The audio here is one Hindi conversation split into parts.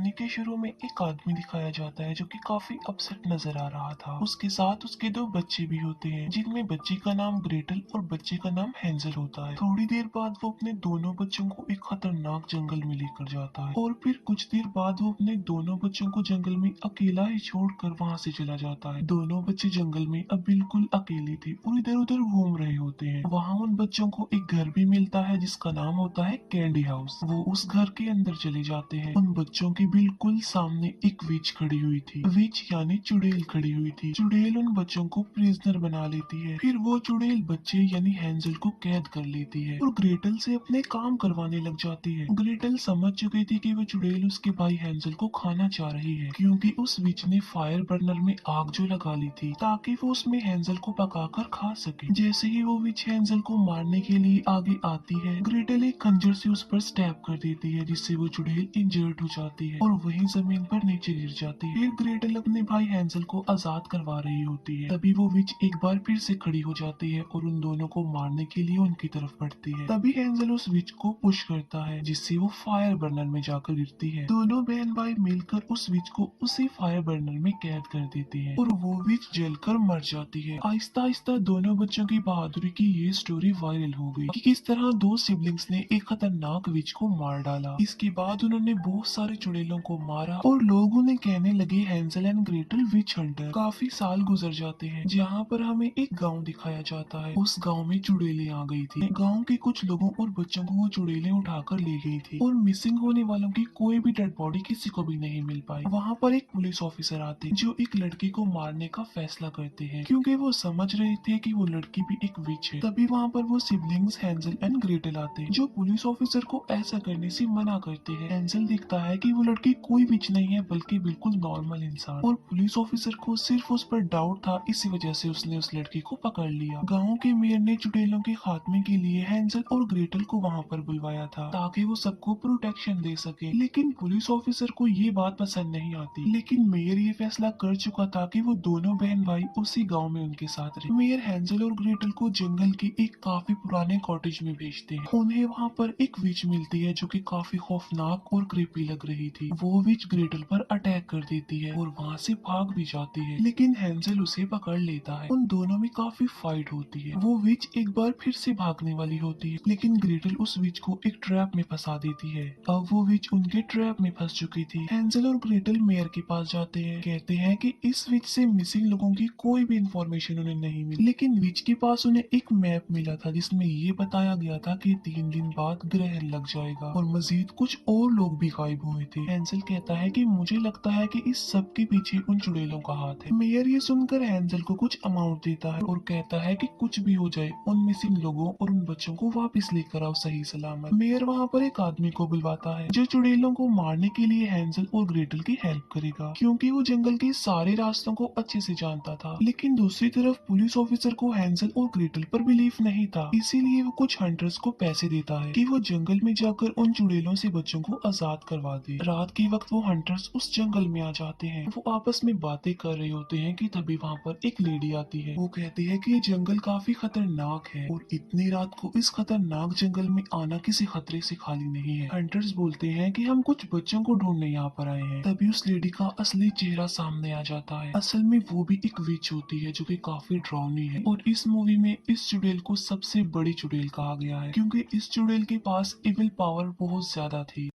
कहानी के शुरू में एक आदमी दिखाया जाता है जो कि काफी अपसेट नजर आ रहा था। उसके साथ उसके दो बच्चे भी होते हैं, जिनमें बच्ची का नाम ग्रेटल और बच्चे का नाम हेंजल होता है। थोड़ी देर बाद वो अपने दोनों बच्चों को एक खतरनाक जंगल में लेकर जाता है और फिर कुछ देर बाद वो अपने दोनों बच्चों को जंगल में अकेला ही छोड़कर वहां से चला जाता है। दोनों बच्चे जंगल में अब बिल्कुल अकेले थे और इधर उधर घूम रहे होते हैं। वहाँ उन बच्चों को एक घर भी मिलता है जिसका नाम होता है कैंडी हाउस। वो उस घर के अंदर चले जाते हैं। उन बच्चों के बिल्कुल सामने एक विच खड़ी हुई थी। विच यानी चुड़ैल खड़ी हुई थी। चुड़ैल उन बच्चों को प्रिजनर बना लेती है। फिर वो चुड़ैल बच्चे यानी हेंजल को कैद कर लेती है और ग्रेटल से अपने काम करवाने लग जाती है। ग्रेटल समझ चुकी थी कि वो चुड़ैल उसके भाई हेंजल को खाना चाह रही है, क्योंकि उस विच ने फायर बर्नर में आग जो लगा ली थी ताकि वो उसमें हेंजल को पकाकर खा सके। जैसे ही वो विच हेंजल को मारने के लिए आगे आती है, ग्रेटल एक खंजर से उस पर स्टैब कर देती है, जिससे वो चुड़ैल इंजर्ड हो जाती है और वहीं जमीन पर नीचे गिर जाती है। फिर ग्रेटल अपने भाई हेंजल को आजाद करवा रही होती है। तभी वो विच एक बार फिर से खड़ी हो जाती है और उन दोनों को मारने के लिए उनकी तरफ बढ़ती है। तभी हेंजल उस विच को पुश करता है, जिससे वो फायर बर्नर में जाकर गिरती है। दोनों बहन भाई मिलकर उस विच को उसी फायर बर्नर में कैद कर देती है और वो विच जलकर मर जाती है। आहिस्ता आहिस्ता दोनों बच्चों की बहादुरी की ये स्टोरी वायरल हो गई कि किस तरह दो सिबलिंग्स ने एक खतरनाक विच को मार डाला। इसके बाद उन्होंने बहुत सारे चुड़ैलों को मारा और लोग उन्हें कहने लगे Hanzel and Gretel which Hunter. काफी साल गुजर जाते हैं, जहाँ पर हमें एक गांव दिखाया जाता है। उस गांव में चुड़ैलें आ गई थी। गांव के कुछ लोगों और बच्चों को वो चुड़ैलें उठाकर ले गई थी और मिसिंग होने वालों की कोई भी डेड बॉडी किसी को भी नहीं मिल पाई। वहाँ पर एक पुलिस ऑफिसर आते जो एक लड़की को मारने का फैसला करते हैं, क्योंकि वो समझ रहे थे कि वो लड़की भी एक विच है। तभी वहाँ पर वो सिबलिंग्स हेंजल एंड ग्रेटल आते हैं, जो पुलिस ऑफिसर को ऐसा करने से मना करते हैं। हेंजल देखता है कि वो लड़की कोई विच नहीं है बल्कि बिल्कुल नॉर्मल इंसान, और पुलिस ऑफिसर को सिर्फ उस पर डाउट था, इसी वजह से उसने उस लड़की को पकड़ लिया। गाँव के मेयर ने चुड़ैलों के खात्मे के लिए हेंजल और ग्रेटल को वहाँ पर बुलवाया था ताकि वो सबको प्रोटेक्शन दे सके, लेकिन पुलिस ऑफिसर को ये बात पसंद नहीं आती। लेकिन मेयर ये फैसला कर चुका था कि वो दोनों बहन भाई उसी गांव में उनके साथ रहे। मेयर हेंजल और ग्रेटल को जंगल के एक काफी पुराने कॉटेज में भेजते हैं। उन्हें वहाँ पर एक विच मिलती है जो कि काफी खौफनाक और क्रीपी लग रही थी। वो विच ग्रेटल पर अटैक कर देती है और वहाँ से भाग भी जाती है, लेकिन हेंजल उसे पकड़ लेता है। उन दोनों में काफी फाइट होती है। वो विच एक बार फिर से भागने वाली होती है, लेकिन ग्रेटल उस विच को एक ट्रैप में फंसा देती है। अब वो विच उनके ट्रैप में फंस चुकी थी। हेंजल और ग्रेटल मेयर के पास जाते हैं, कहते हैं कि इस विच से मिसिंग लोगों की कोई भी इंफॉर्मेशन उन्हें नहीं मिली, लेकिन विच के पास उन्हें एक मैप मिला था जिसमें ये बताया गया था कि 3 दिन बाद ग्रहण लग जाएगा और मजीद कुछ और लोग भी गायब हुए थे। हेंजल कहता है कि मुझे लगता है कि इस सब के पीछे उन चुड़ैलों का हाथ है। मेयर ये सुनकर हेंजल को कुछ अमाउंट देता है और कहता है कि कुछ भी हो जाए उन मिसिंग लोगों और उन बच्चों को वापस लेकर आओ सही सलामत। मेयर वहाँ पर एक आदमी को बुलवाता है जो चुड़ैलों को मारने के लिए हेंजल और ग्रेटल की हेल्प करेगा, क्योंकि वो जंगल के सारे रास्तों को अच्छे से जानता था। लेकिन दूसरी तरफ पुलिस ऑफिसर को हेंजल और ग्रेटल पर बिलीफ नहीं था, इसीलिए वो कुछ हंटर्स को पैसे देता है कि वो जंगल में जाकर उन चुड़ैलों से बच्चों को आजाद करवा दे। रात के वक्त वो हंटर्स उस जंगल में आ जाते हैं। वो आपस में बातें कर रहे होते हैं कि तभी वहाँ पर एक लेडी आती है। वो कहती है कि ये जंगल काफी खतरनाक है और इतनी रात को इस खतरनाक जंगल में आना किसी खतरे से खाली नहीं है। हंटर्स बोलते हैं कि हम कुछ बच्चों को ढूंढने यहाँ पर आए हैं। तभी उस लेडी का असली चेहरा सामने आ जाता है। असल में वो भी एक विच होती है जो कि काफी डरावनी है, और इस मूवी में इस चुड़ैल को सबसे बड़ी चुड़ैल कहा गया है, क्योंकि इस चुड़ैल के पास इविल पावर बहुत ज्यादा थी।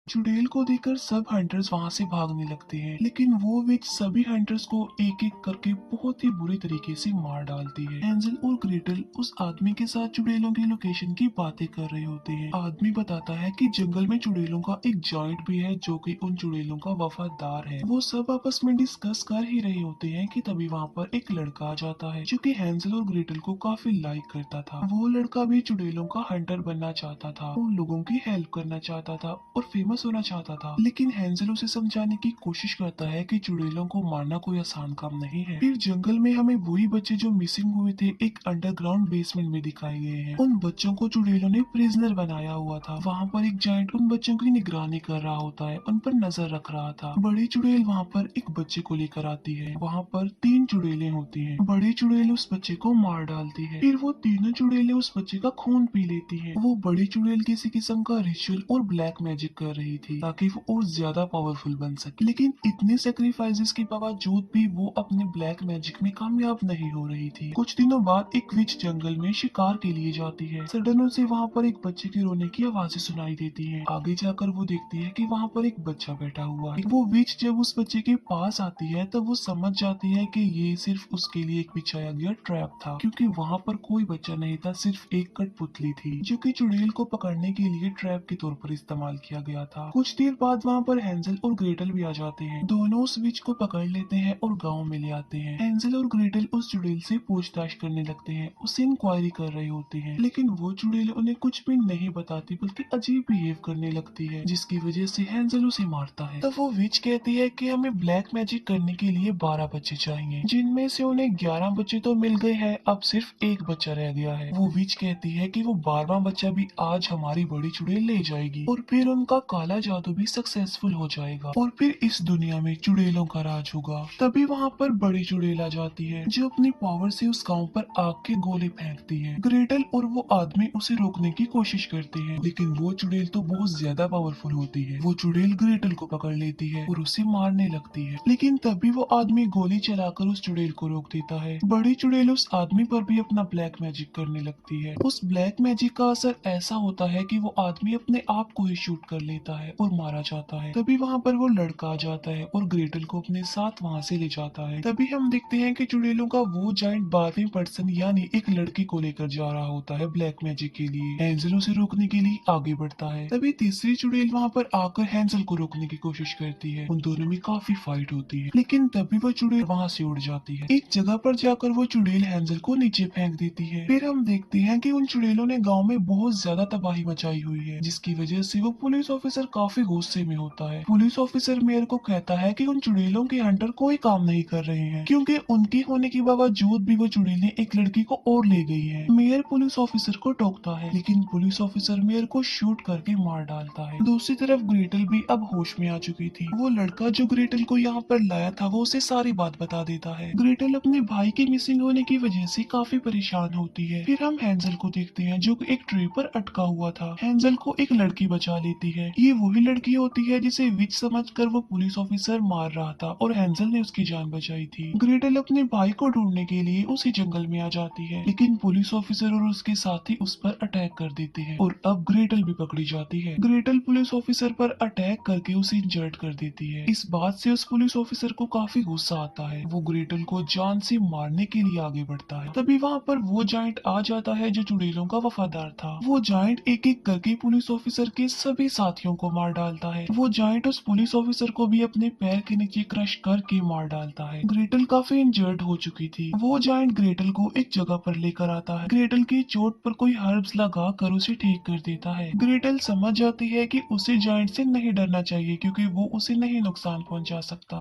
चुड़ैल को देखकर सब हंटर्स वहां से भागने लगते हैं, लेकिन वो विच सभी हंटर्स को एक एक करके बहुत ही बुरी तरीके से मार डालती है। हेंजल और ग्रेटल उस आदमी के साथ चुड़ैलों की लोकेशन की बातें कर रहे होते हैं। आदमी बताता है कि जंगल में चुड़ैलों का एक जॉइंट भी है जो कि उन चुड़ैलों का वफादार है। वो सब आपस में डिस्कस कर ही रहे होते हैं कि तभी वहाँ पर एक लड़का आ जाता है जो कि हेंजल और ग्रेटल को काफी लाइक करता था। वो लड़का भी चुड़ैलों का हंटर बनना चाहता था, उन लोगों की हेल्प करना चाहता था और फेमस होना चाहता था। लेकिन हेंजल उसे समझाने की कोशिश करता है कि चुड़ैलों को मारना कोई आसान काम नहीं है। फिर जंगल में हमें वही बच्चे जो मिसिंग हुए थे एक अंडरग्राउंड बेसमेंट में दिखाए गए हैं। उन बच्चों को चुड़ैलों ने प्रिजनर बनाया हुआ था। वहाँ पर एक जायंट उन बच्चों की निगरानी कर रहा होता है, उन पर नजर रख रहा था। बड़ी चुड़ैल वहाँ पर एक बच्चे को लेकर आती है। वहाँ पर 3 चुड़ैलें होती हैं। बड़ी चुड़ैल उस बच्चे को मार डालती है। फिर वो तीनों चुड़ैलें उस बच्चे का खून पी लेती है। वो बड़ी चुड़ैल किसी किस्म का रिचुअल और ब्लैक मैजिक कर रही रही थी ताकि वो और ज्यादा पावरफुल बन सके। लेकिन इतने सेक्रीफाइसेस के बावजूद भी वो अपने ब्लैक मैजिक में कामयाब नहीं हो रही थी। कुछ दिनों बाद एक विच जंगल में शिकार के लिए जाती है। सडन उसे वहाँ पर एक बच्चे के रोने की आवाजें सुनाई देती है। आगे जाकर वो देखती है कि वहाँ पर एक बच्चा बैठा हुआ है। वो विच जब उस बच्चे के पास आती है तब वो समझ जाती है कि ये सिर्फ उसके लिए एक बिछाया गया ट्रैप था, क्योंकि वहाँ पर कोई बच्चा नहीं था, सिर्फ एक कठपुतली थी जो कि चुड़ैल को पकड़ने के लिए ट्रैप के तौर पर इस्तेमाल किया गया था। कुछ देर बाद वहाँ पर हैंजल और ग्रेटल भी आ जाते हैं। दोनों उस विच को पकड़ लेते हैं और गाँव में ले आते हैं। हैंजल और ग्रेटल उस चुड़ैल से पूछताछ करने लगते हैं, उससे इंक्वायरी कर रहे होते हैं, लेकिन वो चुड़ैल उन्हें कुछ भी नहीं बताती बल्कि अजीब बिहेव करने लगती है, जिसकी वजह से हैंजल उसे मारता है। तब वो विच कहती है कि हमें ब्लैक मैजिक करने के लिए 12 बच्चे चाहिए, जिनमें से उन्हें 11 बच्चे तो मिल गए हैं, अब सिर्फ एक बच्चा रह गया है। वो विच कहती है कि वो 12वां बच्चा भी आज हमारी बड़ी चुड़ैल ले जाएगी और फिर उनका काला जादू भी सक्सेसफुल हो जाएगा और फिर इस दुनिया में चुड़ैलों का राज होगा। तभी वहाँ पर बड़ी चुड़ैल आ जाती है जो अपनी पावर से उस गांव पर आग के गोले फेंकती है। ग्रेटल और वो आदमी उसे रोकने की कोशिश करते हैं, लेकिन वो चुड़ैल तो बहुत ज्यादा पावरफुल होती है। वो चुड़ैल ग्रेटल को पकड़ लेती है और उसे मारने लगती है, लेकिन तभी वो आदमी गोली चलाकर उस चुड़ैल को रोक देता है। बड़ी चुड़ैल उस आदमी पर भी अपना ब्लैक मैजिक करने लगती है। उस ब्लैक मैजिक का असर ऐसा होता है कि वो आदमी अपने आप को ही शूट कर लेता है और मारा जाता है। तभी वहाँ पर वो लड़का आ जाता है और ग्रेटल को अपने साथ वहाँ से ले जाता है। तभी हम देखते हैं कि चुड़ैलों का वो जाइंट 12वीं पर्सन यानी एक लड़की को लेकर जा रहा होता है ब्लैक मैजिक के लिए। हैंजल उसे रोकने के लिए आगे बढ़ता है। तभी तीसरी चुड़ैल वहाँ पर आकर हैंजल को रोकने की कोशिश करती है। उन दोनों में काफी फाइट होती है, लेकिन तभी वो चुड़ैल वहाँ से उड़ जाती है। एक जगह पर जाकर वो चुड़ैल हैंजल को नीचे फेंक देती है। फिर हम देखते हैं कि उन चुड़ैलों ने गाँव में बहुत ज्यादा तबाही मचाई हुई है, जिसकी वजह से वो पुलिस ऑफिसर काफी गुस्से में होता है। पुलिस ऑफिसर मेयर को कहता है कि उन चुड़ैलों के हंटर कोई काम नहीं कर रहे हैं, क्योंकि उनके होने के बावजूद भी वो चुड़ैलें एक लड़की को और ले गई है। मेयर पुलिस ऑफिसर को टोकता है, लेकिन पुलिस ऑफिसर मेयर को शूट करके मार डालता है। दूसरी तरफ ग्रेटल भी अब होश में आ चुकी थी। वो लड़का जो ग्रेटल को यहाँ पर लाया था वो उसे सारी बात बता देता है। ग्रेटल अपने भाई के मिसिंग होने की वजह से काफी परेशान होती है। फिर हम हैंजल को देखते हैं जो एक ट्री पर अटका हुआ था। हैंजल को एक लड़की बचा लेती है। ये वही लड़की होती है जिसे विच समझकर वो पुलिस ऑफिसर मार रहा था और हैंजल ने उसकी जान बचाई थी। ग्रेटल अपने भाई को ढूंढने के लिए उसी जंगल में आ जाती है, लेकिन पुलिस ऑफिसर और उसके साथी उस पर अटैक कर देते हैं और अब ग्रेटल भी पकड़ी जाती है। ग्रेटल पुलिस ऑफिसर पर अटैक करके उसे इंजर्ड कर देती है। इस बात से उस पुलिस ऑफिसर को काफी गुस्सा आता है। वो ग्रेटल को जान से मारने के लिए आगे बढ़ता है। तभी वहाँ पर वो जाइंट आ जाता है जो चुड़ैलों का वफादार था। वो जाइंट एक एक करके पुलिस ऑफिसर के सभी साथियों को मार डालता है। वो जाइंट उस पुलिस ऑफिसर को भी अपने पैर के नीचे क्रश करके मार डालता है। ग्रेटल काफी इंजर्ड हो चुकी थी। वो जाइंट ग्रेटल को एक जगह पर लेकर आता है। ग्रेटल की चोट पर कोई हर्ब्स लगा कर उसे ठीक कर देता है। ग्रेटल समझ जाती है कि उसे जाइंट से नहीं डरना चाहिए, क्योंकि वो उसे नहीं नुकसान पहुंचा सकता।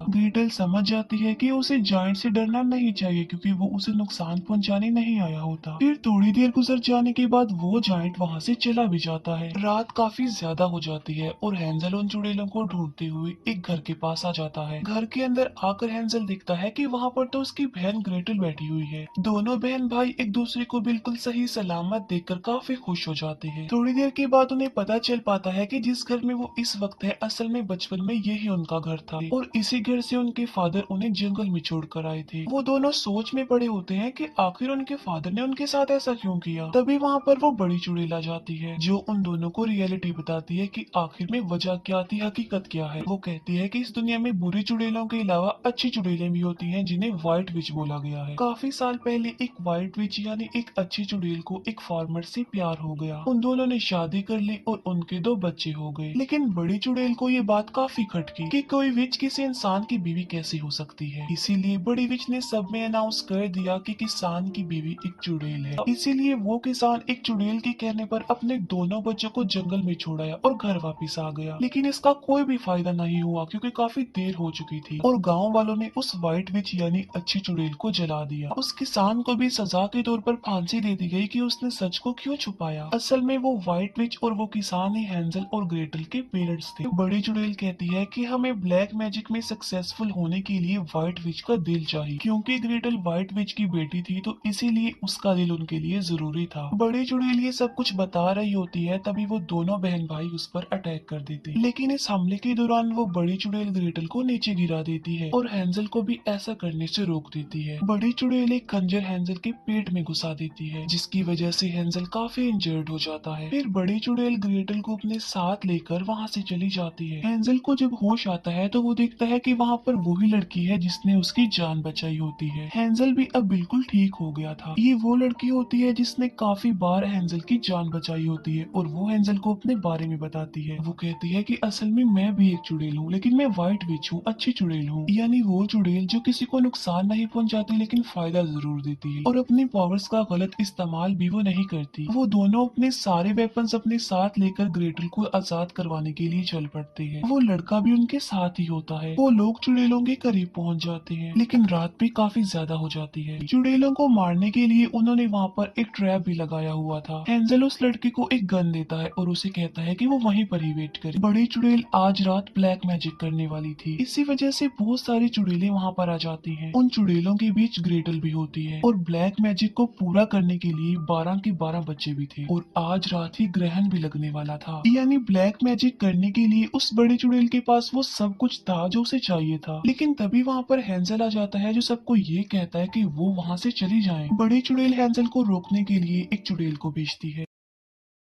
ग्रेटल समझ जाती है कि उसे जायंट से डरना नहीं चाहिए, क्योंकि वो उसे नुकसान पहुंचाने नहीं आया होता। फिर थोड़ी देर गुजर जाने के बाद वो जायंट वहां से चला भी जाता है। रात काफी ज्यादा हो जाती है और हैंजल उन चुड़ैलों को ढूंढते हुए एक घर के पास आ जाता है। घर के अंदर आकर हैंजल देखता है कि वहाँ पर तो उसकी बहन ग्रेटल बैठी हुई है। दोनों बहन भाई एक दूसरे को बिल्कुल सही सलामत देखकर काफी खुश हो जाते हैं। थोड़ी देर के बाद उन्हें पता चल पाता है कि जिस घर में वो इस वक्त है, असल में बचपन में यही उनका घर था और इसी घर से उनके फादर उन्हें जंगल में छोड़कर आए थे। वो दोनों सोच में पड़े होते हैं कि आखिर उनके फादर ने उनके साथ ऐसा क्यों किया। तभी वहाँ पर वो बड़ी चुड़ैल आ जाती है जो उन दोनों को रियलिटी बताती है कि आखिर में वजह क्या थी, हकीकत क्या है। वो कहती है कि इस दुनिया में बुरी चुड़ैलों के अलावा अच्छी चुड़ैलें भी होती हैं, जिन्हें व्हाइट विच बोला गया है। काफी साल पहले एक व्हाइट विच यानी एक अच्छी चुड़ैल को एक फार्मर से प्यार हो गया। उन दोनों ने शादी कर ली और उनके 2 बच्चे हो गए। लेकिन बड़ी चुड़ैल को ये बात काफी खटकी कि कोई विच किसी इंसान की बीवी कैसे हो सकती है। इसीलिए बड़ी विच ने सब में अनाउंस कर दिया कि किसान की बीवी एक चुड़ैल है। इसीलिए वो किसान एक चुड़ैल के कहने पर अपने दोनों बच्चों को जंगल में छोड़ाया और घर वापस आ गया। लेकिन इसका कोई भी फायदा नहीं हुआ, क्योंकि काफी देर हो चुकी थी और गांव वालों ने उस व्हाइट विच यानी अच्छी चुड़ैल को जला दिया। उस किसान को भी सजा के तौर पर फांसी दे दी गई कि उसने सच को क्यों छुपाया। असल में वो व्हाइट विच और वो किसान ही हैंजल और ग्रेटल के पेरेंट्स थे। बड़ी चुड़ैल कहती है कि हमें ब्लैक मैजिक में सक्सेस सक्सेसफुल होने के लिए व्हाइट विच का दिल चाहिए, क्योंकि ग्रेटल व्हाइट विच की बेटी थी तो इसीलिए उसका दिल उनके लिए जरूरी था। बड़ी चुड़ैल ये सब कुछ बता रही होती है, तभी वो दोनों बहन भाई उस पर अटैक कर देते हैं। लेकिन इस हमले के दौरान वो बड़ी चुड़ैल ग्रेटल को नीचे गिरा देती है और हैंजल को भी ऐसा करने से रोक देती है। बड़ी चुड़ैल एक खंजर हैंजल के पेट में घुसा देती है, जिसकी वजह से हैंजल काफी इंजर्ड हो जाता है। फिर बड़ी चुड़ैल ग्रेटल को अपने साथ लेकर वहाँ से चली जाती है। हैंजल को जब होश आता है तो वो देखता है कि वहाँ पर वही लड़की है जिसने उसकी जान बचाई होती है। हैंजल भी अब बिल्कुल ठीक हो गया था। ये वो लड़की होती है जिसने काफी बार हैंजल की जान बचाई होती है और वो हैंजल को अपने बारे में बताती है। वो कहती है कि असल में मैं भी एक चुड़ैल हूँ, लेकिन मैं व्हाइट विच हूँ, अच्छी चुड़ैल हूँ। यानी वो चुड़ैल जो किसी को नुकसान नहीं पहुँचाती लेकिन फायदा जरूर देती है, और अपनी पावर्स का गलत इस्तेमाल भी वो नहीं करती। वो दोनों अपने सारे वेपन्स अपने साथ लेकर ग्रेटल को आजाद करवाने के लिए चल पड़ते हैं। वो लड़का भी उनके साथ ही होता है। वो लोग चुड़ैलों के करीब पहुंच जाते हैं, लेकिन रात भी काफी ज्यादा हो जाती है। चुड़ैलों को मारने के लिए उन्होंने वहाँ पर एक ट्रैप भी लगाया हुआ था। हैंजल उस लड़के को एक गन देता है और उसे कहता है कि वो वहीं पर ही वेट करे। बड़ी चुड़ैल आज रात ब्लैक मैजिक करने वाली थी, इसी वजह से बहुत सारी चुड़ैलें वहाँ पर आ जाती हैं। उन चुड़ैलों के बीच ग्रेटल भी होती है, और ब्लैक मैजिक को पूरा करने के लिए 12 के 12 बच्चे भी थे, और आज रात ही ग्रहण भी लगने वाला था। यानी ब्लैक मैजिक करने के लिए उस बड़ी चुड़ैल के पास वो सब कुछ था जो उसे चाहिए था। लेकिन तभी वहाँ पर हैंजल आ जाता है, जो सबको ये कहता है कि वो वहाँ से चली जाएं। बड़ी चुड़ैल हैंजल को रोकने के लिए एक चुड़ैल को भेजती है,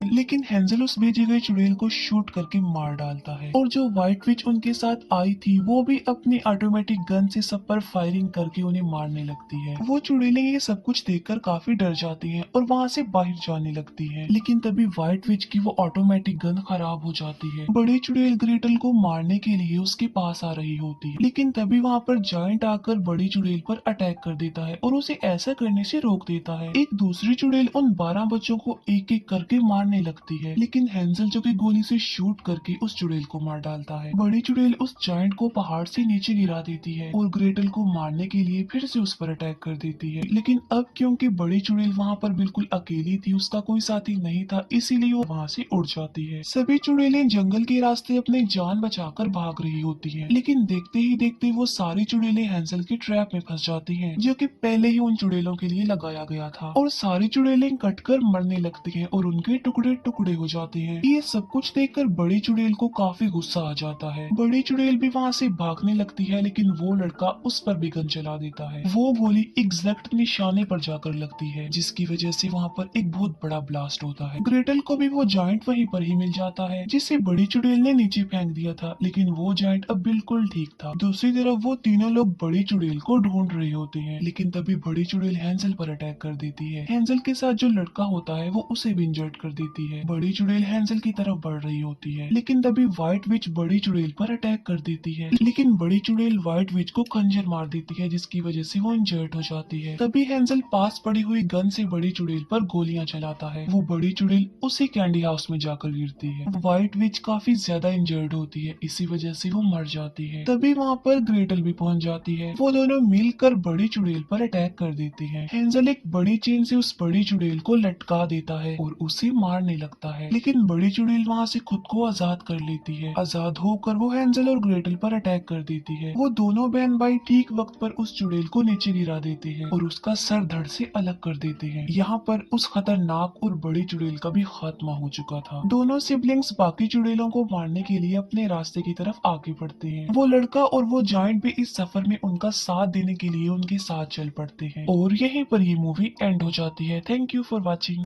लेकिन हैंजल उस भेजी गई चुड़ैल को शूट करके मार डालता है। और जो व्हाइट विच उनके साथ आई थी वो भी अपनी ऑटोमेटिक गन से सब पर फायरिंग करके उन्हें मारने लगती है। वो चुड़ैलें ये सब कुछ देखकर काफी डर जाती हैं और वहाँ से बाहर जाने लगती हैं। लेकिन तभी व्हाइट विच की वो ऑटोमेटिक गन खराब हो जाती है। बड़ी चुड़ैल ग्रेटल को मारने के लिए उसके पास आ रही होती है, लेकिन तभी वहाँ पर जायंट आकर बड़ी चुड़ैल पर अटैक कर देता है और उसे ऐसा करने से रोक देता है। एक दूसरी चुड़ैल उन 12 बच्चों को एक एक करके मारने लगती है, लेकिन हैंजल जो कि गोली से शूट करके उस चुड़ैल को मार डालता है। बड़ी चुड़ैल उस जायंट को पहाड़ से नीचे गिरा देती है और ग्रेटल को मारने के लिए फिर से उस पर अटैक कर देती है। लेकिन अब क्योंकि बड़ी चुड़ैल वहाँ पर बिल्कुल अकेली थी, उसका कोई साथी नहीं था, इसीलिए वो वहाँ से उड़ जाती है। सभी चुड़ैलें जंगल के रास्ते अपनी जान बचाकर भाग रही होती है, लेकिन देखते ही देखते वो सारी चुड़ैलें हैंजल के ट्रैप में फंस जाती है, जो कि पहले ही उन चुड़ैलों के लिए लगाया गया था। और सारी चुड़ैलें कटकर मरने लगती हैं और उनके टुकड़े टुकड़े हो जाते हैं। ये सब कुछ देखकर बड़ी चुड़ैल को काफी गुस्सा आ जाता है। बड़ी चुड़ैल भी वहाँ से भागने लगती है, लेकिन वो लड़का उस पर भी गन चला देता है। वो गोली एग्जैक्ट निशाने पर जाकर लगती है, जिसकी वजह से वहाँ पर एक बहुत बड़ा ब्लास्ट होता है। ग्रेटल को भी वो जायंट वहीं पर ही मिल जाता है, जिसे बड़ी चुड़ैल ने नीचे फेंक दिया था, लेकिन वो जायंट अब बिल्कुल ठीक था। दूसरी तरफ वो तीनों लोग बड़ी चुड़ैल को ढूंढ रहे होते हैं, लेकिन तभी बड़ी चुड़ैल हैंजल पर अटैक कर देती है। हैंजल के साथ जो लड़का होता है वो उसे भी इंजर्ड कर देती है। बड़ी चुड़ैल हैंजल की तरफ बढ़ रही होती है, लेकिन तभी व्हाइट विच बड़ी चुड़ैल पर अटैक कर देती है। लेकिन बड़ी चुड़ैल व्हाइट विच को खंजर मार देती है, जिसकी वजह से वो इंजर्ड हो जाती है। तभी हैंजल पास पड़ी हुई गन से बड़ी चुड़ैल पर गोलियां चलाता है। वो बड़ी चुड़ैल उसी कैंडी हाउस में जाकर गिरती है। व्हाइट विच काफी ज्यादा इंजर्ड होती है, इसी वजह से वो मर जाती है। तभी वहाँ पर ग्रेटल भी पहुंच जाती है। वो दोनों मिलकर बड़ी चुड़ैल पर अटैक कर देते हैं। हैंजल एक बड़ी चेन से उस बड़ी चुड़ैल को लटका देता है और उसे मारने लगता है, लेकिन बड़ी चुड़ैल वहाँ से खुद को आजाद कर लेती है। आजाद होकर वो हैंजल और ग्रेटल पर अटैक कर देती है। वो दोनों बहन भाई ठीक वक्त पर उस चुड़ैल को नीचे गिरा देते हैं और उसका सर धड़ से अलग कर देते हैं। यहाँ पर उस खतरनाक और बड़ी चुड़ैल का भी खात्मा हो चुका था। दोनों सिबलिंग्स बाकी चुड़ैलों को मारने के लिए अपने रास्ते की तरफ आगे बढ़ते हैं। वो लड़का और वो जायंट भी इस सफर में उनका साथ देने के लिए उनके साथ चल पड़ते हैं, और यहीं पर ये मूवी एंड हो जाती है। Thank you for watching.